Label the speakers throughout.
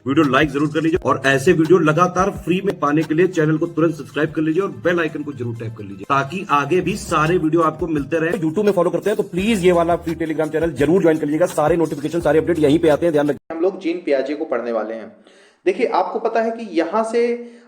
Speaker 1: Video like जरूर कर लीजिए और ऐसे वीडियो लगातार फ्री में पाने के लिए चैनल को तुरंत सब्सक्राइब कर लीजिए और बेल आइकन को जरूर टैप कर लीजिए ताकि आगे भी सारे वीडियो आपको मिलते रहे। यूट्यूब में फॉलो करते हैं तो प्लीज ये वाला फ्री टेलीग्राम चैनल जरूर ज्वाइन कर लीजिएगा। सारे नोटिफिकेशन सारे अपडेट यहीं पे आते हैं, ध्यान रखिए।
Speaker 2: हम लोग जीन पियाजे को पढ़ने वाले हैं। देखिए, आपको पता है कि यहाँ से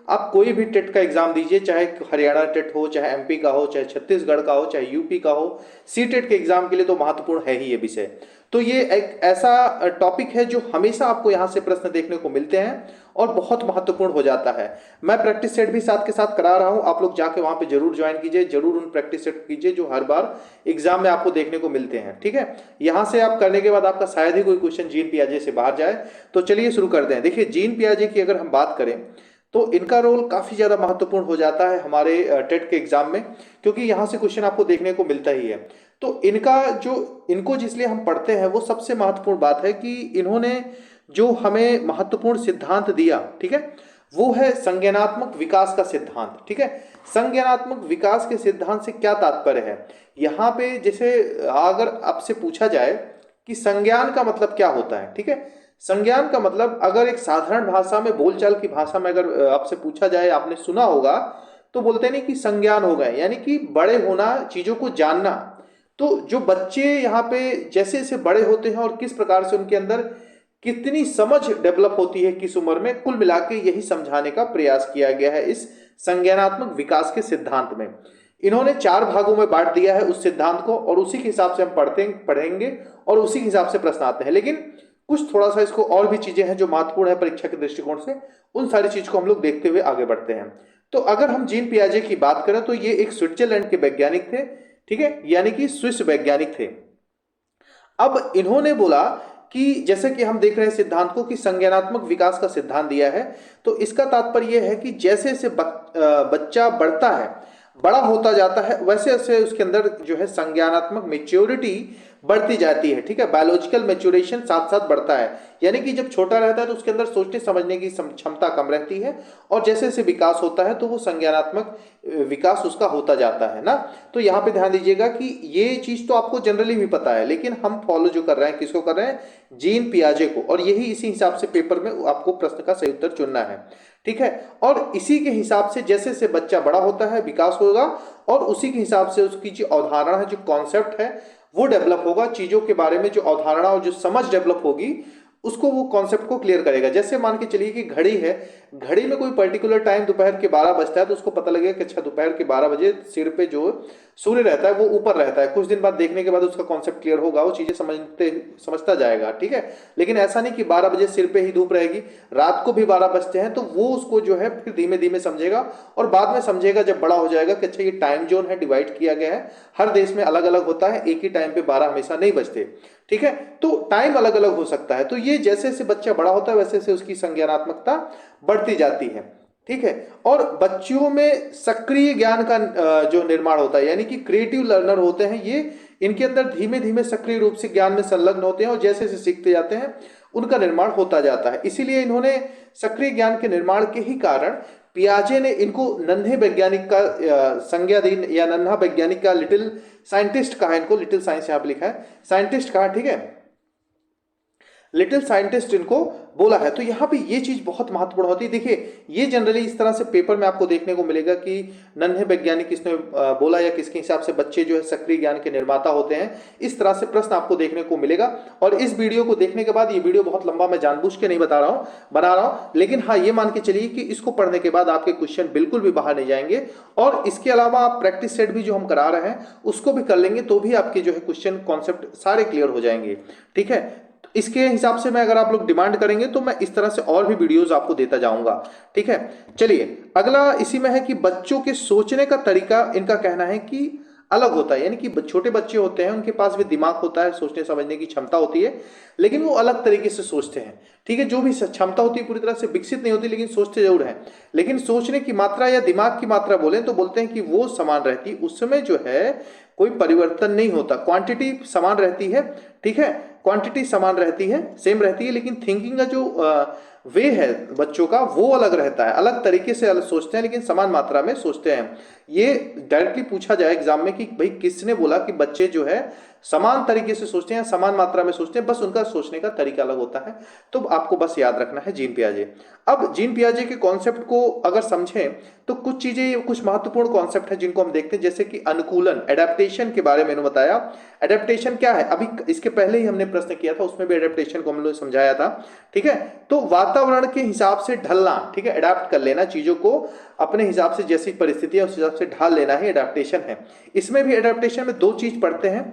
Speaker 2: आप कोई भी टेट का एग्जाम दीजिए, चाहे हरियाणा टेट हो, चाहे एमपी का हो, चाहे छत्तीसगढ़ का हो, चाहे यूपी का हो, सी टेट के एग्जाम के लिए तो महत्वपूर्ण है ही ये विषय। तो ये एक ऐसा टॉपिक है जो हमेशा आपको यहाँ से प्रश्न देखने को मिलते हैं और बहुत महत्वपूर्ण हो जाता है। मैं प्रैक्टिस सेट भी साथ के साथ करा रहा हूँ, आप लोग जाके वहां पे जरूर ज्वाइन कीजिए, जरूर उन प्रैक्टिस सेट कीजिए जो हर बार एग्जाम में आपको देखने को मिलते हैं। ठीक है, यहां से आप करने के बाद आपका शायद ही कोई क्वेश्चन जीन पियाजे से बाहर जाए। तो चलिए शुरू करते हैं। देखिए, जीन पियाजे की अगर हम बात करें तो इनका रोल काफी ज्यादा महत्वपूर्ण हो जाता है हमारे टेट के एग्जाम में, क्योंकि यहां से क्वेश्चन आपको देखने को मिलता ही है। तो इनको जिसलिए हम पढ़ते हैं वो सबसे महत्वपूर्ण बात है कि इन्होंने जो हमें महत्वपूर्ण सिद्धांत दिया, ठीक है, वो है संज्ञानात्मक विकास का सिद्धांत। ठीक है, संज्ञानात्मक विकास के सिद्धांत से क्या तात्पर्य है? यहाँ पे जैसे अगर आपसे पूछा जाए कि संज्ञान का मतलब क्या होता है, ठीक है, संज्ञान का मतलब अगर एक साधारण भाषा में, बोलचाल की भाषा में अगर आपसे पूछा जाए, आपने सुना होगा तो बोलते नहीं कि संज्ञान हो गए, यानी कि बड़े होना, चीजों को जानना। तो जो बच्चे यहाँ पे जैसे जैसे बड़े होते हैं और किस प्रकार से उनके अंदर कितनी समझ डेवलप होती है किस उम्र में, कुल मिला के यही समझाने का प्रयास किया गया है इस संज्ञानात्मक विकास के सिद्धांत में। इन्होंने 4 भागों में बांट दिया है उस सिद्धांत को और उसी के हिसाब से हम पढ़ेंगे और उसी के हिसाब से प्रश्न आते हैं। लेकिन कुछ थोड़ा सा इसको और भी चीजें हैं जो महत्वपूर्ण है परीक्षा के दृष्टिकोण से, उन सारी चीज को हम लोग देखते हुए आगे बढ़ते हैं। तो अगर हम जीन पियाजे की बात करें तो ये एक स्विट्जरलैंड के वैज्ञानिक थे, ठीक है, यानी कि स्विस वैज्ञानिक थे। अब इन्होंने बोला कि जैसे कि हम देख रहे हैं सिद्धांत को कि संज्ञानात्मक विकास का सिद्धांत दिया है, तो इसका तात्पर्य यह है कि जैसे जैसे बच्चा बढ़ता है, बड़ा होता जाता है, वैसे वैसे उसके अंदर जो है संज्ञानात्मक मेच्योरिटी बढ़ती जाती है। ठीक है, बायोलॉजिकल मेच्योरेशन साथ साथ बढ़ता है, यानी कि जब छोटा रहता है तो उसके अंदर सोचने समझने की क्षमता कम रहती है और जैसे जैसे विकास होता है तो वो संज्ञानात्मक विकास उसका होता जाता है ना। तो यहाँ पे ध्यान दीजिएगा कि ये चीज तो आपको जनरली भी पता है, लेकिन हम फॉलो जो कर रहे हैं किसको कर रहे हैं? जीन पियाजे को। और यही इसी हिसाब से पेपर में आपको प्रश्न का सही उत्तर चुनना है। ठीक है, और इसी के हिसाब से जैसे जैसे बच्चा बड़ा होता है विकास होगा और उसी के हिसाब से उसकी जो अवधारणा है, जो कॉन्सेप्ट है, वो डेवलप होगा। चीजों के बारे में जो अवधारणा और जो समझ डेवलप होगी उसको, वो कॉन्सेप्ट को क्लियर करेगा। जैसे मान के चलिए कि घड़ी है, घड़ी में कोई पर्टिकुलर टाइम दोपहर के 12 बजता है तो उसको पता लगेगा कि अच्छा दोपहर के 12 बजे सिर पे जो सूर्य रहता है वो ऊपर रहता है। कुछ दिन बाद देखने के बाद उसका कॉन्सेप्ट क्लियर होगा, वो चीजें समझता जाएगा। ठीक है, लेकिन ऐसा नहीं कि 12 बजे सिर पे ही धूप रहेगी, रात को भी 12 बजते हैं तो वो उसको जो है फिर धीमे धीमे समझेगा और बाद में समझेगा जब बड़ा हो जाएगा कि अच्छा ये टाइम जोन है, डिवाइड किया गया है, हर देश में अलग अलग होता है, एक ही टाइम पे 12 हमेशा नहीं बजते। ठीक है, तो टाइम अलग अलग हो सकता है। तो ये जैसे जैसे बच्चा बड़ा होता है वैसे वैसे उसकी संज्ञानात्मकता बढ़ती जाती है। ठीक है, और बच्चों में सक्रिय ज्ञान का जो निर्माण होता है, यानी कि क्रिएटिव लर्नर होते हैं ये, इनके अंदर धीमे धीमे सक्रिय रूप से ज्ञान में संलग्न होते हैं और जैसे जैसे सीखते जाते हैं उनका निर्माण होता जाता है। इसीलिए इन्होंने सक्रिय ज्ञान के निर्माण के ही कारण पियाजे ने इनको नन्हे वैज्ञानिक का संज्ञा दी, या नन्हा वैज्ञानिक का, लिटिल साइंटिस्ट कहा इनको, लिटिल साइंस यहाँ पे लिखा है, साइंटिस्ट कहा। ठीक है, लिटिल साइंटिस्ट इनको बोला है। तो यहाँ पे ये चीज बहुत महत्वपूर्ण होती है। देखिए, ये जनरली इस तरह से पेपर में आपको देखने को मिलेगा कि नन्हे वैज्ञानिक किसने बोला या किसके हिसाब से बच्चे जो है सक्रिय ज्ञान के निर्माता होते हैं, इस तरह से प्रश्न आपको देखने को मिलेगा। और इस वीडियो को देखने के बाद, ये वीडियो बहुत लंबा मैं जानबूझ के नहीं बना रहा हूं, लेकिन हाँ ये मान के चलिए कि इसको पढ़ने के बाद आपके क्वेश्चन बिल्कुल भी बाहर नहीं जाएंगे। और इसके अलावा आप प्रैक्टिस सेट भी जो हम करा रहे हैं उसको भी कर लेंगे तो भी आपके जो है क्वेश्चन कॉन्सेप्ट सारे क्लियर हो जाएंगे। ठीक है, इसके हिसाब से मैं, अगर आप लोग डिमांड करेंगे तो मैं इस तरह से और भी वीडियोस आपको देता जाऊंगा। ठीक है, चलिए अगला इसी में है कि बच्चों के सोचने का तरीका, इनका कहना है कि अलग होता है, यानी कि छोटे बच्चे होते हैं उनके पास भी दिमाग होता है, सोचने समझने की क्षमता होती है, लेकिन वो अलग तरीके से सोचते हैं। ठीक है, जो भी क्षमता होती है पूरी तरह से विकसित नहीं होती, लेकिन सोचते जरूर हैं। लेकिन सोचने की मात्रा या दिमाग की मात्रा बोले तो बोलते हैं कि वो समान रहती, उसमें जो है कोई परिवर्तन नहीं होता, क्वांटिटी समान रहती है। ठीक है, क्वांटिटी समान रहती है, सेम रहती है, लेकिन थिंकिंग का जो वे है बच्चों का वो अलग रहता है, अलग तरीके से अलग सोचते हैं लेकिन समान मात्रा में सोचते हैं। ये डायरेक्टली पूछा जाए एग्जाम में कि भाई किसने बोला कि बच्चे जो है समान तरीके से सोचते हैं, समान मात्रा में सोचते हैं, बस उनका सोचने का तरीका अलग होता है। तो आपको बस याद रखना है जीन पियाजे। अब जीन पियाजे के कॉन्सेप्ट को अगर समझें तो कुछ चीजें, कुछ महत्वपूर्ण कॉन्सेप्ट है जिनको हम देखते हैं, जैसे कि अनुकूलन, एडेप्टेशन के बारे में मैंने बताया। एडेप्टेशन क्या है, अभी इसके पहले ही हमने प्रश्न किया था, उसमें भी एडेप्टेशन को हम लोग समझाया था। ठीक है, तो वातावरण के हिसाब से ढलना, ठीक है, अडेप्ट कर लेना चीजों को अपने हिसाब से, जैसी परिस्थितियां उस हिसाब से ढाल लेना ही एडेप्टेशन है। इसमें भी एडेप्टेशन में दो चीज पढ़ते हैं,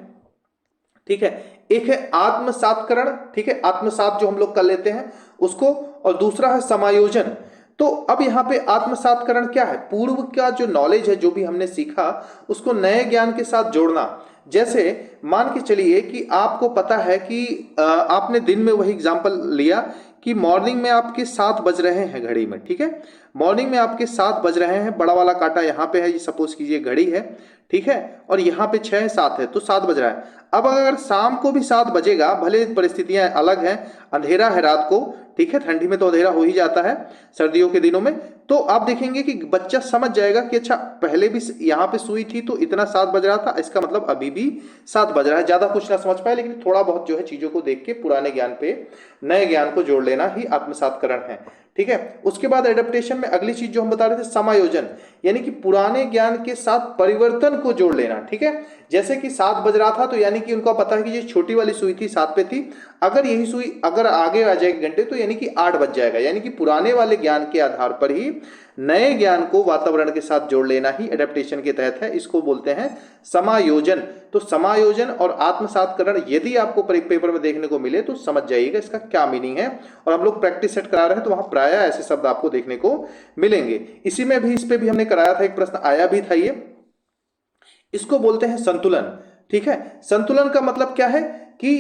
Speaker 2: ठीक है, एक है आत्मसातकरण, ठीक है, आत्मसात जो हम लोग कर लेते हैं उसको, और दूसरा है समायोजन। तो अब यहां पे आत्मसातकरण क्या है, पूर्व का जो नॉलेज है, जो भी हमने सीखा उसको नए ज्ञान के साथ जोड़ना। जैसे मान के चलिए कि आपको पता है कि आपने दिन में वही एग्जांपल लिया कि मॉर्निंग में आपके 7 बज रहे हैं घड़ी में, ठीक है, मॉर्निंग में आपके 7 बज रहे हैं, बड़ा वाला कांटा यहाँ पे है, ये सपोज कीजिए घड़ी है, ठीक है, और यहाँ पे 6 7 है, तो 7 बज रहा है। अब अगर शाम को भी 7 बजेगा, भले परिस्थितियां अलग हैं, अंधेरा है रात को, ठीक है, ठंडी में तो अंधेरा हो ही जाता है सर्दियों के दिनों में, तो आप देखेंगे कि बच्चा समझ जाएगा कि अच्छा पहले भी यहाँ पे सुई थी तो इतना 7 बज रहा था, इसका मतलब अभी भी 7 बज रहा है। ज्यादा कुछ ना समझ पाए, लेकिन थोड़ा बहुत जो है चीजों को देख के पुराने ज्ञान पे नए ज्ञान को जोड़ लेना ही आत्मसातकरण है, ठीक है। उसके बाद एडेप्टेशन में अगली चीज जो हम बता रहे थे, समायोजन, यानी कि पुराने ज्ञान के साथ परिवर्तन को जोड़ लेना, ठीक है। जैसे कि 7 बज रहा था तो यानी कि उनको पता है कि ये छोटी वाली सुई थी 7 पे थी, अगर यही सुई अगर आगे आ जाएगी घंटे तो यानी कि 8 बज जाएगा, यानी कि पुराने वाले ज्ञान के आधार पर ही नए ज्ञान को वातावरण के साथ जोड़ लेना ही एडेप्टेशन के तहत है, इसको बोलते हैं समायोजन। तो समायोजन और आत्मसातकरण यदि आपको पेपर में देखने को मिले तो समझ जाइएगा इसका क्या मीनिंग है, और हम लोग प्रैक्टिस सेट करा रहे हैं तो वहां प्राय ऐसे शब्द आपको देखने को मिलेंगे। इसी में भी, इस पे भी हमने कराया था, एक प्रश्न आया भी था ये, इसको बोलते हैं संतुलन, ठीक है। संतुलन का मतलब क्या है कि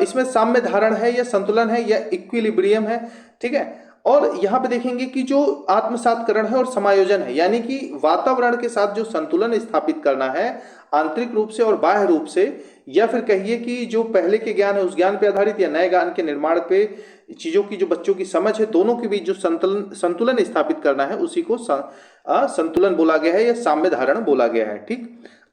Speaker 2: इसमें साम्य धारण है या संतुलन है या इक्विलिब्रियम है, ठीक है। और यहां पे देखेंगे कि जो आत्मसातकरण है और समायोजन है, यानी कि वातावरण के साथ जो संतुलन स्थापित करना है आंतरिक रूप से और बाह्य रूप से, या फिर कहिए कि जो पहले के ज्ञान है उस ज्ञान पे आधारित या नए ज्ञान के निर्माण पे, चीजों की जो बच्चों की समझ है, दोनों के बीच जो संतुलन स्थापित करना है उसी को संतुलन बोला गया है या साम्य धारण बोला गया है, ठीक।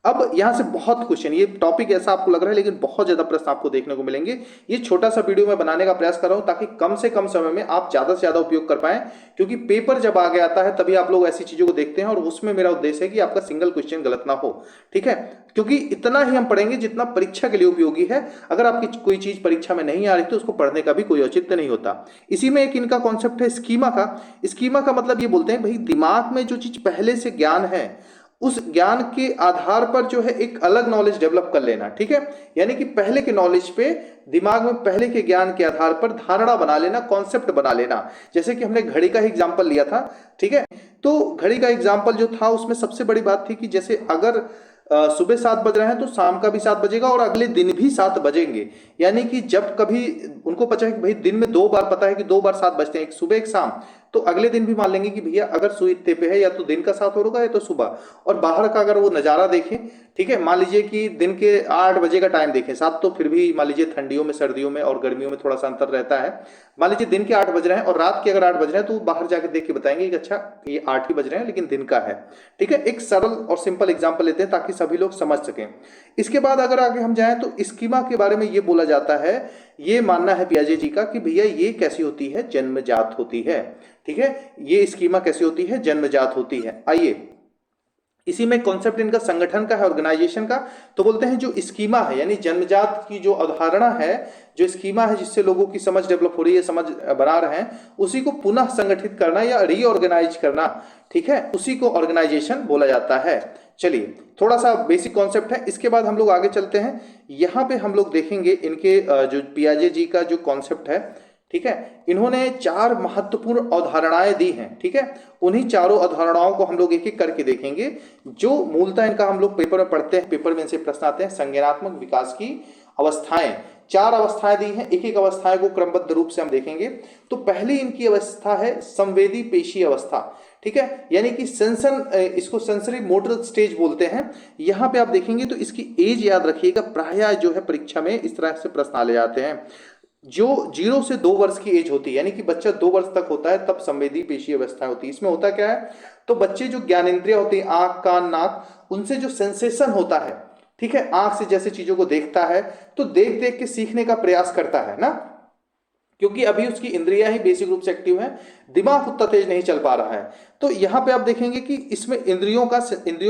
Speaker 2: अब यहां से बहुत क्वेश्चन, ये टॉपिक ऐसा आपको लग रहा है लेकिन बहुत ज्यादा प्रश्न आपको देखने को मिलेंगे। ये छोटा सा वीडियो मैं बनाने का प्रयास कर रहा हूं ताकि कम से कम समय में आप ज्यादा से ज्यादा उपयोग कर पाएं, क्योंकि पेपर जब आगे आता है तभी आप लोग ऐसी चीजों को देखते हैं, और उसमें मेरा उद्देश्य है कि आपका सिंगल क्वेश्चन गलत ना हो, ठीक है। क्योंकि इतना ही हम पढ़ेंगे जितना परीक्षा के लिए उपयोगी है। अगर आपकी कोई चीज परीक्षा में नहीं आ रही तो उसको पढ़ने का भी कोई औचित्य नहीं होता। इसी में एक इनका कॉन्सेप्ट है स्कीमा का। स्कीमा का मतलब ये बोलते हैं भाई, दिमाग में जो चीज पहले से ज्ञान है उस ज्ञान के आधार पर जो है एक अलग नॉलेज डेवलप कर लेना, ठीक है। यानी कि पहले के नॉलेज पे, दिमाग में पहले के ज्ञान के आधार पर धारणा बना लेना, कॉन्सेप्ट बना लेना। जैसे कि हमने घड़ी का ही एग्जांपल लिया था, ठीक है। तो घड़ी का एग्जांपल जो था उसमें सबसे बड़ी बात थी कि जैसे अगर सुबह 7 बज रहे हैं तो शाम का भी 7 बजेगा और अगले दिन भी 7 बजेंगे। यानी कि जब कभी उनको पता है कि भाई दिन में 2 बार, पता है कि 2 बार 7 बजते हैं, एक सुबह एक शाम, तो अगले दिन भी मान लेंगे कि भैया अगर सुई इतने पे है या तो दिन का 7 होगा या तो सुबह। और बाहर का अगर वो नजारा देखें, ठीक है, मान लीजिए कि दिन के 8 बजे का टाइम देखें, 7 तो फिर भी मान लीजिए ठंडियों में, सर्दियों में और गर्मियों में थोड़ा सा अंतर रहता है। मान लीजिए दिन के 8 बज रहे हैं और रात के अगर 8 बज रहे हैं तो बाहर जाके देख के बताएंगे कि अच्छा ये 8 ही बज रहे हैं लेकिन दिन का है, ठीक है। एक सरल और सिंपल एग्जाम्पल लेते हैं ताकि सभी लोग समझ सकें। इसके बाद अगर आगे हम जाएं तो स्कीमा के बारे में ये बोला जाता है, ये मानना है पियाजे जी का कि भैया ये कैसी होती है, जन्मजात होती है, ठीक है। ये स्कीमा कैसी होती है, जन्मजात होती है। आइए, इसी में कॉन्सेप्ट इनका संगठन का है, ऑर्गेनाइजेशन का। तो बोलते हैं जो स्कीमा है, यानी जन्मजात की जो अवधारणा है, जो स्कीमा है जिससे लोगों की समझ डेवलप हो रही है, समझ बना रहे हैं, उसी को पुनः संगठित करना या रीऑर्गेनाइज करना, ठीक है, उसी को ऑर्गेनाइजेशन बोला जाता है। चलिए, थोड़ा सा बेसिक कॉन्सेप्ट है। इसके बाद हम लोग आगे चलते हैं। यहाँ पे हम लोग देखेंगे इनके जो पियाजे जी का जो कॉन्सेप्ट है, ठीक है, इन्होंने 4 महत्वपूर्ण अवधारणाएं दी हैं, ठीक है। उन्हीं चारों अवधारणाओं को हम लोग एक एक करके देखेंगे। जो मूलतः इनका हम लोग पेपर में पढ़ते हैं, पेपर में इनसे प्रश्न आते हैं, संज्ञानात्मक विकास की अवस्थाएं। 4 अवस्थाएं दी हैं, एक एक अवस्थाएं को क्रमबद्ध रूप से हम देखेंगे। तो पहली इनकी अवस्था है संवेदी पेशी अवस्था, ठीक है, यानी कि इसको सेंसरी मोटर स्टेज बोलते हैं। यहां पे आप देखेंगे तो इसकी एज याद रखिएगा, प्रायः जो है परीक्षा में इस तरह से प्रश्न आ ले जाते हैं। जो 0 से 2 वर्ष की एज होती है, यानी कि बच्चा 2 वर्ष तक होता है तब संवेदी पेशी अवस्था होती है। इसमें होता क्या है, तो बच्चे जो ज्ञानेंद्रिय होती है, आंख, कान, नाक, उनसे जो सेंसेशन होता है, ठीक है, आंख से जैसे चीजों को देखता है तो देख देख के सीखने का प्रयास करता है ना, क्योंकि अभी उसकी इंद्रियां ही बेसिक रूप से एक्टिव हैं, दिमाग उतना तेज नहीं चल पा रहा है। तो यहां पे आप देखेंगे कि इसमें इंद्रियों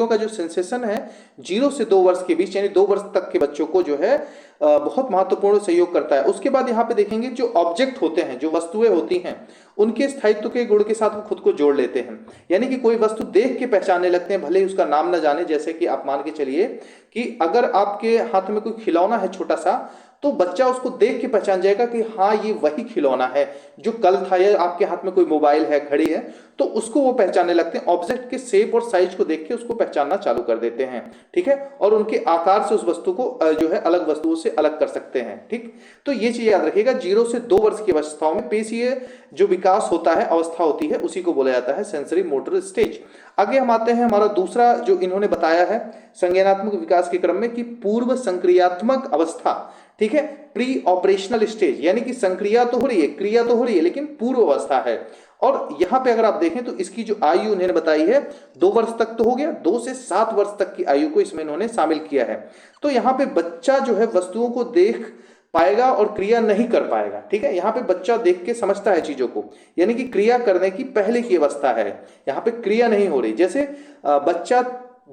Speaker 2: का जो सेंसेशन है 0 से 2 वर्ष के बीच, यानी 2 वर्ष तक के बच्चों को जो है बहुत महत्वपूर्ण सहयोग करता है। उसके बाद यहाँ पे देखेंगे जो ऑब्जेक्ट होते हैं, जो वस्तुएं होती हैं, उनके स्थायित्व के गुण के साथ वो खुद को जोड़ लेते हैं, यानी कि कोई वस्तु देख के पहचानने लगते हैं, भले ही उसका नाम न जाने। जैसे कि आप मान के चलिए कि अगर आपके हाथ में कोई खिलौना है छोटा सा, तो बच्चा उसको देख के पहचान जाएगा कि हाँ ये वही खिलौना है जो कल था, या आपके हाथ में कोई मोबाइल है, घड़ी है, तो उसको वो पहचानने लगते हैं। ऑब्जेक्ट के शेप और साइज को देख के उसको पहचानना चालू कर देते हैं, ठीक है, और उनके आकार से उस वस्तु को जो है अलग वस्तुओं से अलग कर सकते हैं, ठीक। तो ये चीज याद रखिएगा, 0 से 2 वर्ष की अवस्थाओं में पेशीय जो विकास होता है, अवस्था होती है, उसी को बोला जाता है सेंसरी मोटर स्टेज। आगे हम आते हैं, हमारा दूसरा जो इन्होंने बताया है संज्ञानात्मक विकास के क्रम में, कि पूर्व संक्रियात्मक अवस्था, ठीक है, प्री ऑपरेशनल स्टेज, यानी कि संक्रिया तो हो रही है, क्रिया तो हो रही है, लेकिन पूर्व अवस्था है। और यहां पे अगर आप देखें तो इसकी जो आयु उन्होंने बताई है 2 वर्ष तक तो हो गया, 2 से 7 वर्ष तक की आयु को इसमें इन्होंने शामिल किया है। तो यहाँ पे बच्चा जो है वस्तुओं को देख पाएगा और क्रिया नहीं कर पाएगा, ठीक है। यहाँ पे बच्चा देख के समझता है चीजों को, यानी कि क्रिया करने की पहले की अवस्था है, यहाँ पे क्रिया नहीं हो रही। जैसे बच्चा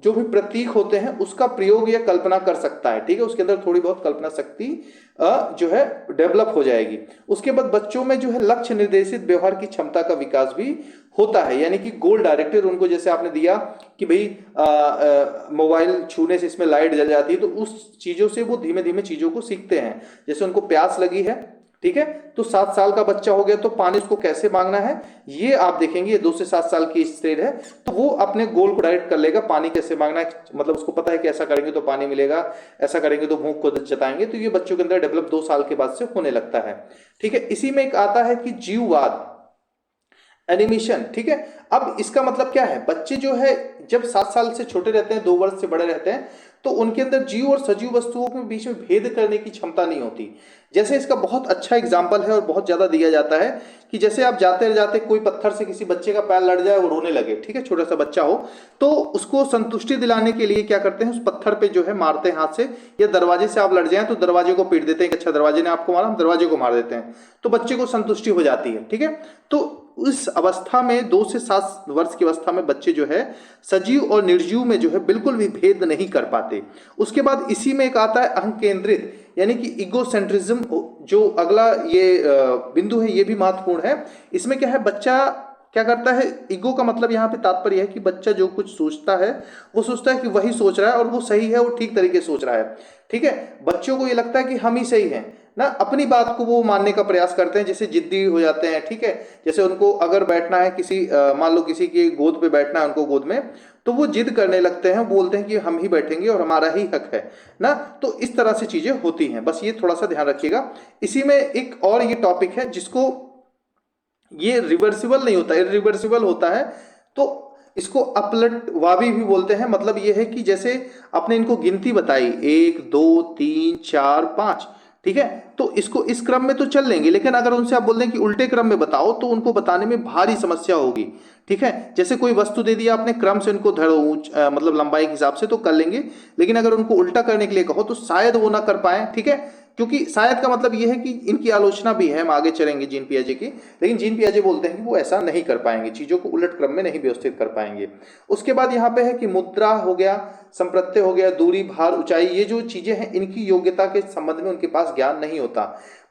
Speaker 2: जो भी प्रतीक होते हैं उसका प्रयोग या कल्पना कर सकता है, ठीक है, उसके अंदर थोड़ी बहुत कल्पना शक्ति जो है डेवलप हो जाएगी। उसके बाद बच्चों में जो है लक्ष्य निर्देशित व्यवहार की क्षमता का विकास भी होता है, यानी कि गोल डायरेक्टेड, उनको जैसे आपने दिया कि भाई मोबाइल छूने से इसमें लाइट जल जाती है, तो उस चीजों से वो धीमे धीमे चीजों को सीखते हैं। जैसे उनको प्यास लगी है, ठीक है, तो 7 साल का बच्चा हो गया तो पानी उसको कैसे मांगना है ये आप देखेंगे, ये 2 से 7 साल की स्टेज है, तो वो अपने गोल को डायरेक्ट कर लेगा, पानी कैसे मांगना है, मतलब उसको पता है कि ऐसा करेंगे तो पानी मिलेगा, ऐसा करेंगे तो भूख को जताएंगे। तो ये बच्चों के अंदर डेवलप 2 साल के बाद से होने लगता है, ठीक है। इसी में एक आता है कि जीववाद, एनिमेशन, ठीक है। अब इसका मतलब क्या है, बच्चे जो है जब 7 साल से छोटे रहते हैं, 2 वर्ष से बड़े रहते हैं, तो उनके अंदर जीव और सजीव वस्तुओं के बीच में भेद करने की क्षमता नहीं होती। जैसे इसका बहुत अच्छा एग्जाम्पल है और बहुत ज्यादा दिया जाता है कि जैसे आप जाते जाते कोई पत्थर से किसी बच्चे का पैर लड़ जाए, वो रोने लगे, ठीक है, छोटा सा बच्चा हो, तो उसको संतुष्टि दिलाने के लिए क्या करते हैं, उस पत्थर पे जो है मारते हैं हाथ से, या दरवाजे से आप लड़ जाए तो दरवाजे को पीट देते हैं कि अच्छा दरवाजे ने आपको मारा, हम दरवाजे को मार देते हैं, तो बच्चे को संतुष्टि हो जाती है, ठीक है। तो उस अवस्था में 2 से 7 वर्ष की अवस्था में बच्चे जो है सजीव और निर्जीव में जो है बिल्कुल भी भेद नहीं कर पाते। उसके बाद इसी में एक आता है अहं केंद्रित, यानी कि इगोसेंट्रिज्म, जो अगला ये बिंदु है ये भी महत्वपूर्ण है। इसमें क्या है, बच्चा क्या करता है, ईगो का मतलब यहाँ पे तात्पर्य है कि बच्चा जो कुछ सोचता है वो सोचता है कि वही सोच रहा है और वो सही है, वो ठीक तरीके से सोच रहा है, ठीक है। बच्चों को ये लगता है कि हम ही सही हैं ना, अपनी बात को वो मानने का प्रयास करते हैं, जैसे जिद्दी हो जाते हैं, ठीक है। जैसे उनको अगर बैठना है किसी मान लो किसी की गोद पे बैठना है उनको गोद में, तो वो जिद करने लगते हैं, बोलते हैं कि हम ही बैठेंगे और हमारा ही हक है ना। तो इस तरह से चीजें होती हैं, बस ये थोड़ा सा ध्यान रखिएगा। इसी में एक और ये टॉपिक है जिसको, ये रिवर्सिबल नहीं होता, इरिवर्सिबल होता है, तो इसको अपलटवावी भी बोलते हैं। मतलब ये है कि जैसे आपने इनको गिनती बताई 1 2 3 4 5, ठीक है, तो इसको इस क्रम में तो चल लेंगे, लेकिन अगर उनसे आप बोल दें कि उल्टे क्रम में बताओ तो उनको बताने में भारी समस्या होगी, ठीक है। जैसे कोई वस्तु दे दिया आपने, क्रम से उनको धरो मतलब लंबाई के हिसाब से तो कर लेंगे, लेकिन अगर उनको उल्टा करने के लिए कहो तो शायद वो ना कर पाए, ठीक है। क्योंकि शायद का मतलब यह है कि इनकी आलोचना भी है, हम आगे चलेंगे जीन पियाजे की, लेकिन जीन पियाजे बोलते हैं कि वो ऐसा नहीं कर पाएंगे, चीजों को उलट क्रम में नहीं व्यवस्थित कर पाएंगे। उसके बाद यहाँ पे है कि मुद्रा हो गया, संप्रत्यय हो गया, दूरी, भार, ऊंचाई, ये जो चीजें हैं इनकी योग्यता के संबंध में उनके पास ज्ञान नहीं होता।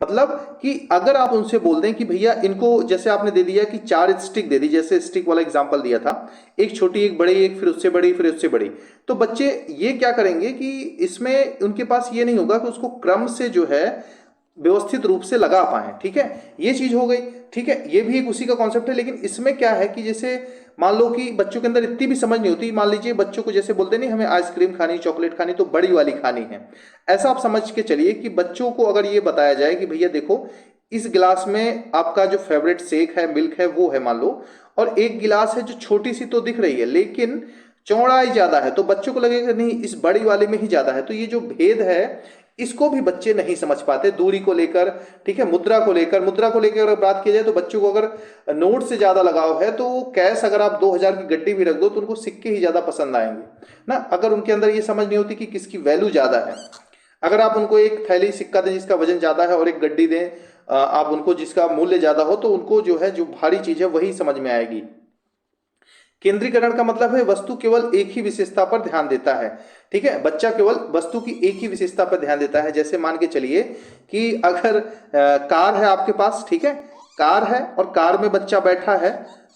Speaker 2: मतलब कि अगर आप उनसे बोल दें कि भैया इनको, जैसे आपने दे दिया कि 4 स्टिक दे दी, जैसे स्टिक वाला एग्जांपल दिया था, एक छोटी एक बड़ी, एक फिर उससे बड़ी, फिर उससे बड़ी, तो बच्चे ये क्या करेंगे कि इसमें उनके पास ये नहीं होगा कि उसको क्रम से जो है व्यवस्थित रूप से लगा पाए, ठीक है, ये चीज हो गई, ठीक है। ये भी एक उसी का कॉन्सेप्ट है, लेकिन इसमें क्या है कि जैसे मान लो कि बच्चों के अंदर इतनी भी समझ नहीं होती, मान लीजिए बच्चों को जैसे बोलते नहीं हमें आइसक्रीम खानी, चॉकलेट खानी, तो बड़ी वाली खानी है, ऐसा आप समझ के चलिए कि बच्चों को अगर ये बताया जाए कि भैया देखो इस गिलास में आपका जो फेवरेट शेक है, मिल्क है, वो है मान लो, और एक गिलास है जो छोटी सी तो दिख रही है लेकिन चौड़ाई ज्यादा है, तो बच्चों को लगेगा नहीं इस बड़ी वाले में ही ज्यादा है। तो ये जो भेद है इसको भी बच्चे नहीं समझ पाते। दूरी को लेकर, ठीक है, मुद्रा को लेकर अगर बात की जाए तो बच्चों को अगर नोट से ज्यादा लगाव है तो कैश अगर आप 2000 की गड्डी भी रख दो तो उनको सिक्के ही ज्यादा पसंद आएंगे ना। अगर उनके अंदर ये समझ नहीं होती कि किसकी वैल्यू ज्यादा है। अगर आप उनको एक थैली सिक्का दें जिसका वजन ज्यादा है और एक गड्डी दें आप उनको जिसका मूल्य ज्यादा हो, तो उनको जो है जो भारी चीज है वही समझ में आएगी। केंद्रीकरण का मतलब है वस्तु केवल एक ही विशेषता पर ध्यान देता है, ठीक है। बच्चा केवल वस्तु की एक ही विशेषता पर ध्यान देता है। जैसे मान के चलिए कि अगर कार है आपके पास, ठीक है, कार है और कार में बच्चा बैठा है,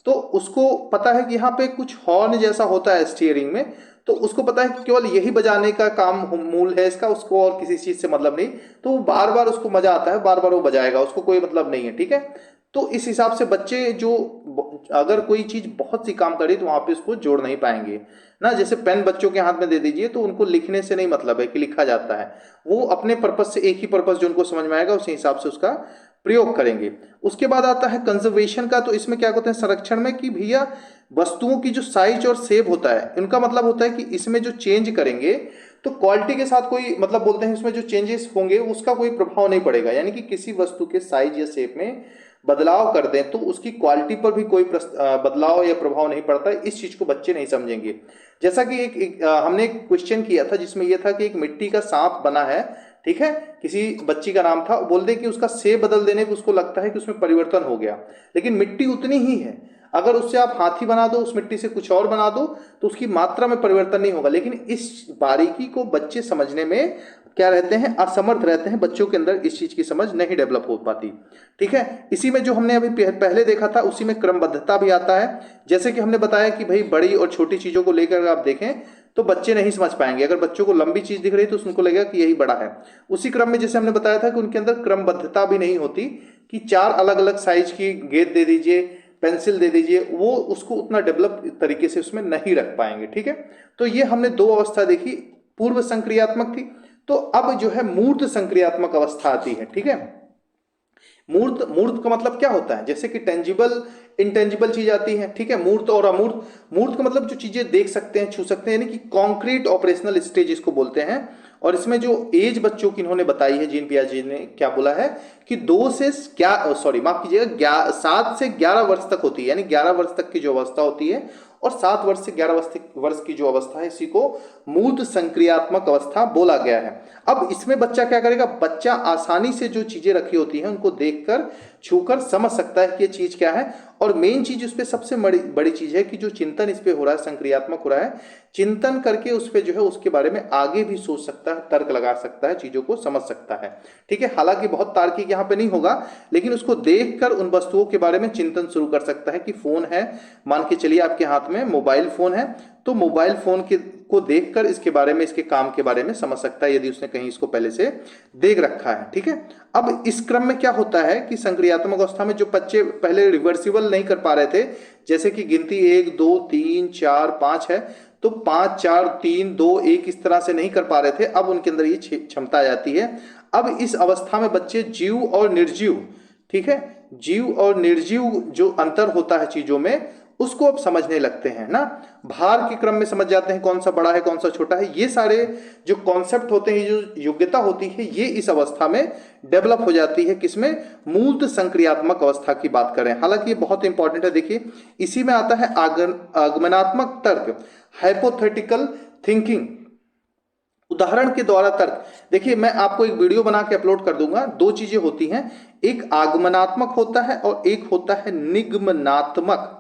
Speaker 2: तो उसको पता है कि यहाँ पे कुछ हॉर्न जैसा होता है स्टीयरिंग में, तो उसको पता है कि केवल यही बजाने का काम मूल है इसका, उसको और किसी चीज से मतलब नहीं। तो बार बार उसको मजा आता है, बार बार वो बजाएगा, उसको कोई मतलब नहीं है, ठीक है। तो इस हिसाब से बच्चे जो अगर कोई चीज बहुत सी काम करे तो वहां पे उसको जोड़ नहीं पाएंगे ना। जैसे पेन बच्चों के हाथ में दे दीजिए तो उनको लिखने से नहीं मतलब है कि लिखा जाता है, वो अपने पर्पस से एक ही पर्पस जो उनको समझ में आएगा उसी हिसाब से उसका प्रयोग करेंगे। उसके बाद आता है कंजर्वेशन का। तो इसमें क्या कहते हैं संरक्षण में, कि भैया वस्तुओं की जो साइज और शेप होता है, इनका मतलब होता है कि इसमें जो चेंज करेंगे तो क्वालिटी के साथ कोई मतलब बोलते हैं इसमें जो चेंजेस होंगे उसका कोई प्रभाव नहीं पड़ेगा। यानी कि किसी वस्तु के साइज या शेप में बदलाव कर दें तो उसकी क्वालिटी पर भी कोई बदलाव या प्रभाव नहीं पड़ता। इस चीज को बच्चे नहीं समझेंगे। जैसा कि हमने एक क्वेश्चन किया था जिसमें यह था कि एक मिट्टी का सांप बना है, ठीक है, किसी बच्ची का नाम था, बोल दे कि उसका शेप बदल देने पर उसको लगता है कि उसमें परिवर्तन हो गया, लेकिन मिट्टी उतनी ही है। अगर उससे आप हाथी बना दो, उस मिट्टी से कुछ और बना दो तो उसकी मात्रा में परिवर्तन नहीं होगा। लेकिन इस बारीकी को बच्चे समझने में क्या रहते हैं, असमर्थ रहते हैं। बच्चों के अंदर इस चीज की समझ नहीं डेवलप हो पाती, ठीक है। इसी में जो हमने अभी पहले देखा था उसी में क्रमबद्धता भी आता है। जैसे कि हमने बताया कि भाई बड़ी और छोटी चीजों को लेकर आप देखें तो बच्चे नहीं समझ पाएंगे। अगर बच्चों को लंबी चीज दिख रही है तो उनको लगेगा कि यही बड़ा है। उसी क्रम में जैसे हमने बताया था कि उनके अंदर क्रमबद्धता भी नहीं होती, कि 4 अलग अलग साइज की गेंद दे दीजिए, पेंसिल दे दीजिए, वो उसको उतना डेवलप तरीके से उसमें नहीं रख पाएंगे, ठीक है। तो ये हमने 2 अवस्था देखी, पूर्व संक्रियात्मक थी। तो अब जो है मूर्त संक्रियात्मक अवस्था आती है, ठीक है। मूर्त का मतलब क्या होता है, जैसे कि टेंजिबल इंटेंजिबल चीज आती है, ठीक है, मूर्त और अमूर्त। मूर्त का मतलब जो चीजें देख सकते हैं, छू सकते हैं, यानी कि कॉन्क्रीट ऑपरेशनल स्टेज इसको बोलते हैं। और इसमें जो एज बच्चों की इन्होंने बताई है, जीन पियाजे ने क्या बोला है कि 7 से 11 वर्ष तक होती है, यानी 11 वर्ष तक की जो अवस्था होती है, और 7 वर्ष से 11 वर्ष की जो अवस्था है, इसी को मूर्त संक्रियात्मक अवस्था बोला गया है। अब इसमें बच्चा क्या करेगा, बच्चा आसानी से जो चीजें रखी होती हैं उनको देखकर छूकर समझ सकता है कि ये चीज क्या है। और मेन चीज उस पर सबसे बड़ी चीज है कि जो चिंतन इस पे हो रहा है, संक्रियात्मक हो रहा है, चिंतन करके उस पे जो है उसके बारे में आगे भी सोच सकता है, तर्क लगा सकता है, चीजों को समझ सकता है, ठीक है। हालांकि बहुत तार्किक यहाँ पे नहीं होगा, लेकिन उसको देखकर उन वस्तुओं के बारे में चिंतन शुरू कर सकता है। कि फोन है, मान के चलिए आपके हाथ में मोबाइल फोन है, तो मोबाइल फोन को देखकर इसके बारे में, इसके काम के बारे में समझ सकता है, यदि उसने कहीं इसको पहले से देख रखा है, ठीक है। अब इस क्रम में क्या होता है कि संक्रियात्मक अवस्था में जो बच्चे पहले रिवर्सिबल नहीं कर पा रहे थे, जैसे कि गिनती 1 2 3 4 5 है, तो 5 4 3 2 1 इस तरह से नहीं कर पा रहे थे, अब उनके अंदर ये क्षमता आ जाती है। अब इस अवस्था में बच्चे जीव और निर्जीव, ठीक है, जीव और निर्जीव जो अंतर होता है चीजों में, उसको अब समझने लगते हैं ना। भार के क्रम में समझ जाते हैं कौन सा बड़ा है कौन सा छोटा है। ये सारे जो कॉन्सेप्ट होते हैं, जो योग्यता होती है, ये इस अवस्था में डेवलप हो जाती है। किसमें, मूर्त संक्रियात्मक अवस्था की बात करें। हालांकि ये बहुत इंपॉर्टेंट है। देखिए इसी में आता है आगमनात्मक तर्क, हाइपोथेटिकल थिंकिंग, उदाहरण के द्वारा तर्क। देखिए मैं आपको एक वीडियो बना के अपलोड कर दूंगा। 2 चीजें होती हैं, एक आगमनात्मक होता है और एक होता है निगमनात्मक,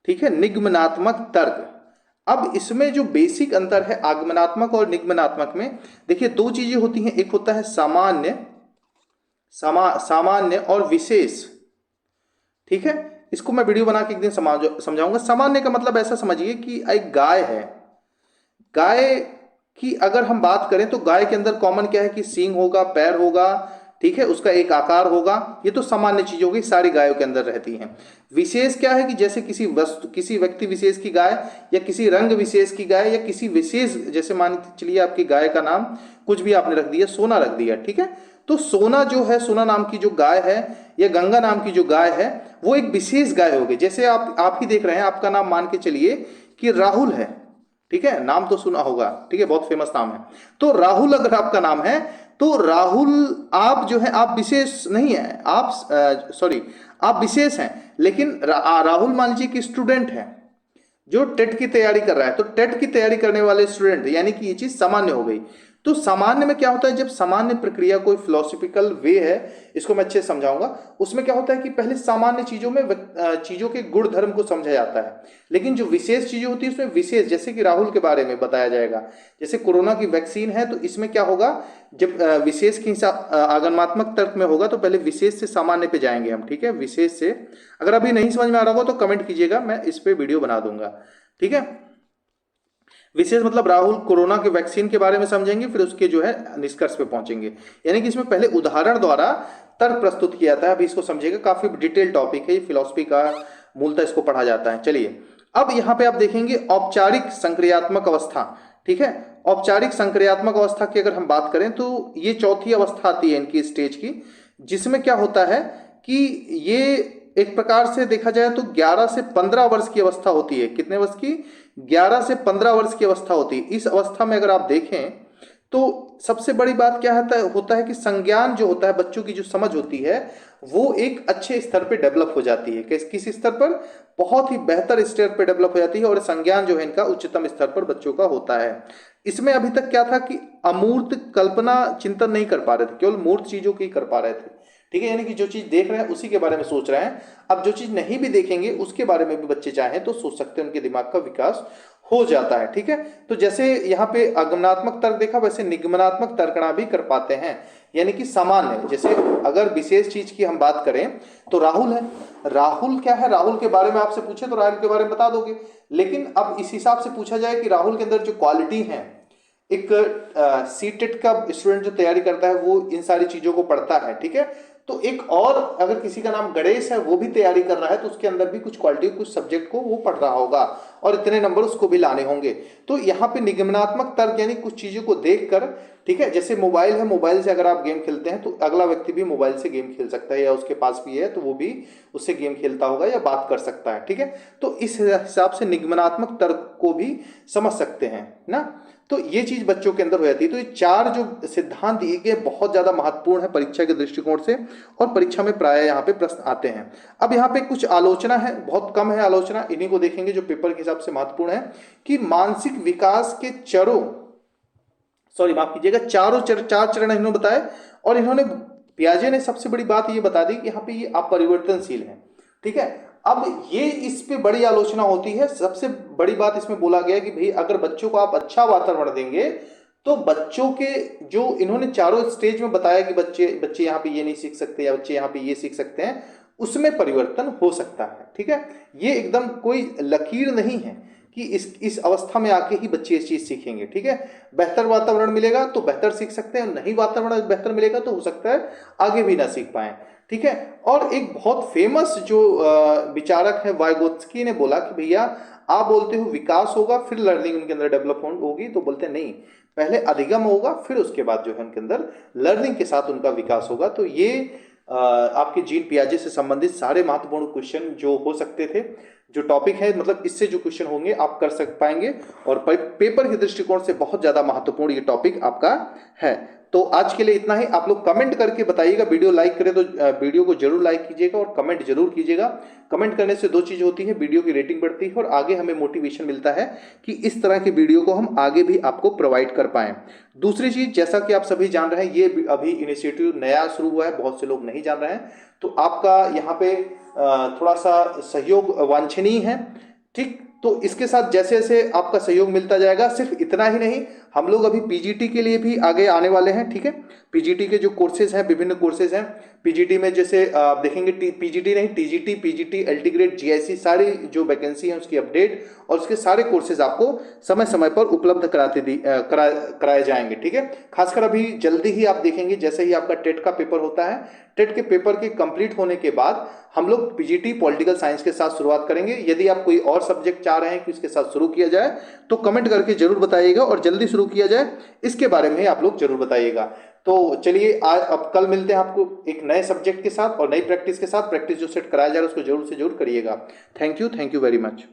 Speaker 2: ठीक है, निगमनात्मक तर्क। अब इसमें जो बेसिक अंतर है आगमनात्मक और निगमनात्मक में, देखिए 2 चीजें होती हैं, एक होता है सामान्य और विशेष, ठीक है। इसको मैं वीडियो बना के एक दिन समझाऊंगा। सामान्य का मतलब ऐसा समझिए कि एक गाय है, गाय की अगर हम बात करें तो गाय के अंदर कॉमन क्या है कि सींग होगा, पैर होगा, ठीक है, उसका एक आकार होगा। ये तो सामान्य चीज होगी, सारी गायों के अंदर रहती हैं। विशेष क्या है कि जैसे किसी व्यक्ति विशेष की गाय, या किसी रंग विशेष की गाय, या किसी विशेष, जैसे मान चलिए आपकी गाय का नाम कुछ भी आपने रख दिया, सोना रख दिया, ठीक है, तो सोना जो है, सोना नाम की जो गाय है या गंगा नाम की जो गाय है, वो एक विशेष गाय होगी। जैसे आप ही देख रहे हैं, आपका नाम मान के चलिए कि राहुल है, ठीक है, नाम तो सुना होगा, ठीक है, बहुत फेमस नाम है। तो राहुल अगर आपका नाम है तो राहुल आप जो है आप विशेष नहीं है, आप सॉरी आप विशेष हैं, लेकिन राहुल मान लीजिए कि स्टूडेंट है जो टेट की तैयारी कर रहा है, तो टेट की तैयारी करने वाले स्टूडेंट, यानी कि ये चीज सामान्य हो गई। तो सामान्य में क्या होता है, जब सामान्य प्रक्रिया कोई फिलोसफिकल वे है, इसको मैं अच्छे से समझाऊंगा। उसमें क्या होता है कि पहले सामान्य चीजों में चीजों के गुण धर्म को समझा जाता है, लेकिन जो विशेष चीजें होती है उसमें विशेष, जैसे कि राहुल के बारे में बताया जाएगा, जैसे कोरोना की वैक्सीन है, तो इसमें क्या होगा, जब विशेष के हिसाब आगमनात्मक तर्क में होगा तो पहले विशेष से सामान्य पे जाएंगे हम, ठीक है, विशेष से। अगर अभी नहीं समझ में आ रहा होगा तो कमेंट कीजिएगा, मैं इस पे वीडियो बना दूंगा, ठीक है। विशेष मतलब राहुल कोरोना के वैक्सीन के बारे में समझेंगे, फिर उसके जो है निष्कर्ष पे पहुंचेंगे, यानी कि इसमें पहले उदाहरण द्वारा तर्क प्रस्तुत किया जाता है। अभी इसको समझिएगा, काफी डिटेल टॉपिक है, फिलॉसफी का मूलतः इसको पढ़ा जाता है। चलिए अब यहाँ पे आप देखेंगे औपचारिक संक्रियात्मक अवस्था, ठीक है। औपचारिक संक्रियात्मक अवस्था की अगर हम बात करें तो ये चौथी अवस्था आती है इनकी स्टेज की, जिसमें क्या होता है कि ये एक प्रकार से देखा जाए तो 11 से 15 वर्ष की अवस्था होती है। कितने वर्ष की? 11 से 15 वर्ष की अवस्था होती है। इस अवस्था में अगर आप देखें तो सबसे बड़ी बात क्या होता है कि संज्ञान जो होता है, बच्चों की जो समझ होती है वो एक अच्छे स्तर पे डेवलप हो जाती है। किस स्तर पर? बहुत ही बेहतर स्तर पे डेवलप हो जाती है, और संज्ञान जो है इनका उच्चतम स्तर पर बच्चों का होता है। इसमें अभी तक क्या था कि अमूर्त कल्पना चिंतन नहीं कर पा रहे थे, केवल मूर्त चीजों की कर पा रहे थे, ठीक है, यानी कि जो चीज देख रहे हैं उसी के बारे में सोच रहे हैं। अब जो चीज नहीं भी देखेंगे उसके बारे में भी बच्चे चाहें तो सोच सकते हैं, उनके दिमाग का विकास हो जाता है, ठीक है। तो जैसे यहाँ पे आगमनात्मक तर्क देखा, वैसे निगमनात्मक तर्कणा भी कर पाते हैं, यानी कि सामान्य। जैसे अगर विशेष चीज की हम बात करें तो राहुल है, राहुल क्या है, राहुल के बारे में आपसे पूछे तो राहुल के बारे में बता दोगे, लेकिन अब इस हिसाब से पूछा जाए कि राहुल के अंदर जो क्वालिटी है, एक सीटेट का स्टूडेंट जो तैयारी करता है वो इन सारी चीजों को पढ़ता है, ठीक है। तो एक और अगर किसी का नाम गणेश है, वो भी तैयारी कर रहा है, तो उसके अंदर भी कुछ क्वालिटी, कुछ सब्जेक्ट को वो पढ़ रहा होगा, और इतने नंबर उसको भी लाने होंगे। तो यहाँ पे निगमनात्मक तर्क यानी कुछ चीजों को देखकर, ठीक है, जैसे मोबाइल है, मोबाइल से अगर आप गेम खेलते हैं तो अगला व्यक्ति भी मोबाइल से गेम खेल सकता है, या उसके पास भी है तो वो भी उससे गेम खेलता होगा या बात कर सकता है, ठीक है। तो इस हिसाब से निगमनात्मक तर्क को भी समझ सकते हैं ना। तो ये चीज बच्चों के अंदर हो जाती है। तो ये चार जो सिद्धांत दिए गए बहुत ज्यादा महत्वपूर्ण है परीक्षा के दृष्टिकोण से, और परीक्षा में प्राय यहाँ पे प्रश्न आते हैं। अब यहाँ पे कुछ आलोचना है, बहुत कम है आलोचना, इन्हीं को देखेंगे जो पेपर के हिसाब से महत्वपूर्ण है, कि मानसिक विकास के चार चरण इन्होंने बताए, और इन्होंने पियाजे ने सबसे बड़ी बात ये बता दी कि यहाँ पे ये अपरिवर्तनशील है, ठीक है। अब ये इस पे बड़ी आलोचना होती है। सबसे बड़ी बात इसमें बोला गया कि भाई अगर बच्चों को आप अच्छा वातावरण देंगे तो बच्चों के जो इन्होंने चारों स्टेज में बताया कि बच्चे यहाँ पे ये नहीं सीख सकते या बच्चे यहाँ पे ये सीख सकते हैं, उसमें परिवर्तन हो सकता है, ठीक है। ये एकदम कोई लकीर नहीं है कि इस अवस्था में आके ही बच्चे इस चीज सीखेंगे, ठीक है। बेहतर वातावरण मिलेगा तो बेहतर सीख सकते हैं, नहीं वातावरण बेहतर मिलेगा तो हो सकता है आगे भी ना सीख पाए, ठीक है। और एक बहुत फेमस जो विचारक है वाइगोत्स्की ने बोला कि भैया आप बोलते हो विकास होगा फिर लर्निंग उनके अंदर डेवलपमेंट होगी, तो बोलते नहीं, पहले अधिगम होगा फिर उसके बाद जो है उनके अंदर लर्निंग के साथ उनका विकास होगा। तो ये आपके जीन पियाजे से संबंधित सारे महत्वपूर्ण क्वेश्चन जो हो सकते थे, जो टॉपिक है, मतलब इससे जो क्वेश्चन होंगे आप कर पाएंगे, और पेपर के दृष्टिकोण से बहुत ज्यादा महत्वपूर्ण ये टॉपिक आपका है। तो आज के लिए इतना ही। आप लोग कमेंट करके बताइएगा, वीडियो लाइक करें तो वीडियो को जरूर लाइक कीजिएगा और कमेंट जरूर कीजिएगा। कमेंट करने से दो चीज होती है, वीडियो की रेटिंग बढ़ती है और आगे हमें मोटिवेशन मिलता है कि इस तरह की वीडियो को हम आगे भी आपको प्रोवाइड कर पाएं। दूसरी चीज, जैसा कि आप सभी जान रहे हैं, ये अभी इनिशिएटिव नया शुरू हुआ है, बहुत से लोग नहीं जान रहे हैं, तो आपका यहाँ पे थोड़ा सा सहयोग वांछनीय है, ठीक। तो इसके साथ जैसे जैसे आपका सहयोग मिलता जाएगा, सिर्फ इतना ही नहीं, हम लोग अभी पीजीटी के लिए भी आगे आने वाले हैं, ठीक है। पीजीटी के जो कोर्सेज हैं, विभिन्न कोर्सेज हैं पीजीटी में, जैसे आप देखेंगे पीजीटी नहीं, टीजीटी, पीजीटी, एल्टीग्रेड, जीआईसी, सारी जो वैकेंसी है उसकी अपडेट और उसके सारे कोर्सेज आपको समय समय पर उपलब्ध कराए जाएंगे, ठीक है। खासकर अभी जल्दी ही आप देखेंगे, जैसे ही आपका टेट का पेपर होता है, टेट के पेपर के कंप्लीट होने के बाद हम लोग पीजीटी पॉलिटिकल साइंस के साथ शुरुआत करेंगे। यदि आप कोई और सब्जेक्ट चाह रहे हैं कि इसके साथ शुरू किया जाए तो कमेंट करके जरूर बताइएगा, और जल्दी शुरू किया जाए इसके बारे में आप लोग जरूर बताइएगा। तो चलिए आज अब कल मिलते हैं आपको एक नए सब्जेक्ट के साथ और नई प्रैक्टिस के साथ। प्रैक्टिस जो सेट कराया जा रहा है उसको जरूर से जरूर करिएगा। Thank you very much.